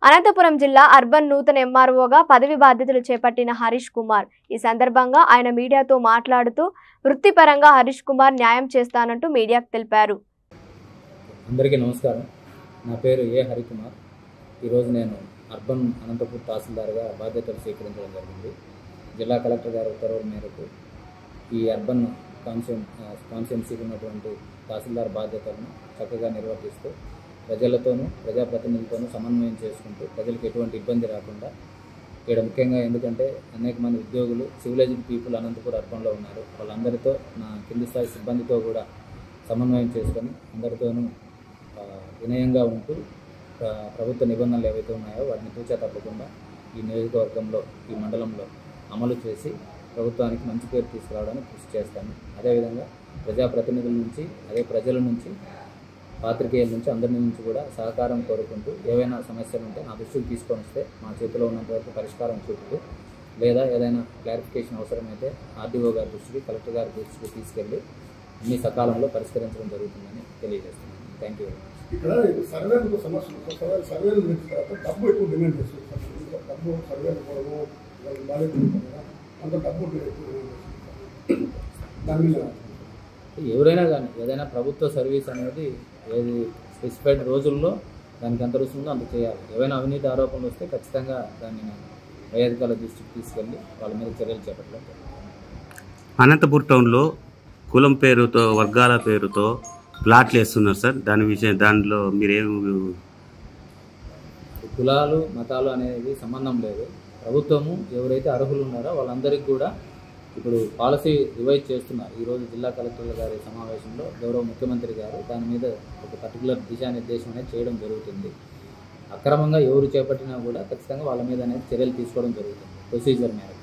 అనంతపురం జిల్లా అర్బన్ నూతన ఎంఆర్ఓగా పదవి బాధ్యతలు చేపట్టిన హరీష్ కుమార్ ఈ సందర్భంగా ఆయన మీడియాతో మాట్లాడుతూ వృత్తిపరంగా హరీష్ కుమార్ న్యాయం చేస్తానంటూ మీడియాకు తెలిపారు. అందరికీ నమస్కారం. నా పేరు ఏ హరికుమార్. ఈరోజు నేను అర్బన్ అనంతపురం తహసీల్దార్గా బాధ్యతలు స్వీకరించడం జరిగింది. జిల్లా కలెక్టర్ గారి ఉత్తర్వుల మేరకు ఈ అర్బన్ కాన్స్టిట్యున్సీకి ఉన్నటువంటి తహసీల్దార్ బాధ్యతలను చక్కగా నిర్వర్తిస్తూ ప్రజలతోనూ ప్రజాప్రతినిధులతోనూ సమన్వయం చేసుకుంటూ ప్రజలకు ఎటువంటి ఇబ్బంది రాకుండా ఇక్కడ ముఖ్యంగా ఎందుకంటే అనేక మంది ఉద్యోగులు సివిలైజ్డ్ పీపుల్ అనంతపురం అర్బన్లో ఉన్నారు. వాళ్ళందరితో నా కింది స్థాయి సిబ్బందితో కూడా సమన్వయం చేసుకొని అందరితోనూ వినయంగా ఉంటూ ప్రభుత్వ నిబంధనలు ఏవైతే ఉన్నాయో వాటిని తూచా తప్పకుండా ఈ నియోజకవర్గంలో ఈ మండలంలో అమలు చేసి ప్రభుత్వానికి మంచి పేరు తీసుకురావడానికి కృషి చేస్తాను. అదేవిధంగా ప్రజాప్రతినిధుల నుంచి అదే ప్రజల నుంచి పాత్రికేయుల నుంచి అందరి నుంచి కూడా సహకారం కోరుకుంటూ ఏవైనా సమస్యలు ఉంటే నా దృష్టికి తీసుకొని వస్తే మా చేతిలో ఉన్నంతవరకు పరిష్కారం చూపుతూ లేదా ఏదైనా క్లారిఫికేషన్ అవసరమైతే ఆర్డీఓ గారి దృష్టికి కలెక్టర్ గారి దృష్టికి తీసుకెళ్ళి అన్ని సకాలంలో పరిష్కరించడం జరుగుతుందని తెలియజేస్తున్నాను. Thank you. ఇక్కడ సర్వేలకు సమస్యలు సర్వేలు డబ్బు ఎక్కువ డిమాండ్ చేస్తుంది. డబ్బు సర్వేలు కొరకు అంత డబ్బు దాని మీద ఎవరైనా కానీ ఏదైనా ప్రభుత్వ సర్వీస్ అనేది ఏది స్పెసిఫైడ్ రోజుల్లో దానికి ఎంత రుసుందో అంత చేయాలి. ఏవైనా అవినీతి ఆరోపణలు వస్తే ఖచ్చితంగా దాన్ని పై అధికారుల దృష్టికి తీసుకెళ్ళి వాళ్ళ మీద చర్యలు చేపట్టడం. అనంతపూర్ టౌన్లో కులం పేరుతో వర్గాల పేరుతో ప్లాట్లు వేస్తున్నారు సార్. దానిలో మీరేమి కులాలు మతాలు అనేది సంబంధం లేదు. ప్రభుత్వము ఎవరైతే అర్హులు ఉన్నారో వాళ్ళందరికీ కూడా ఇప్పుడు పాలసీ రివైజ్ చేస్తున్నారు. ఈరోజు జిల్లా కలెక్టర్ల గారి సమావేశంలో గౌరవ ముఖ్యమంత్రి గారు దాని మీద ఒక పర్టికులర్ దిశానిర్దేశం అనేది చేయడం జరుగుతుంది. అక్రమంగా ఎవరు చేపట్టినా కూడా ఖచ్చితంగా వాళ్ళ మీద అనేది చర్యలు తీసుకోవడం జరుగుతుంది ప్రొసీజర్ మేరకు.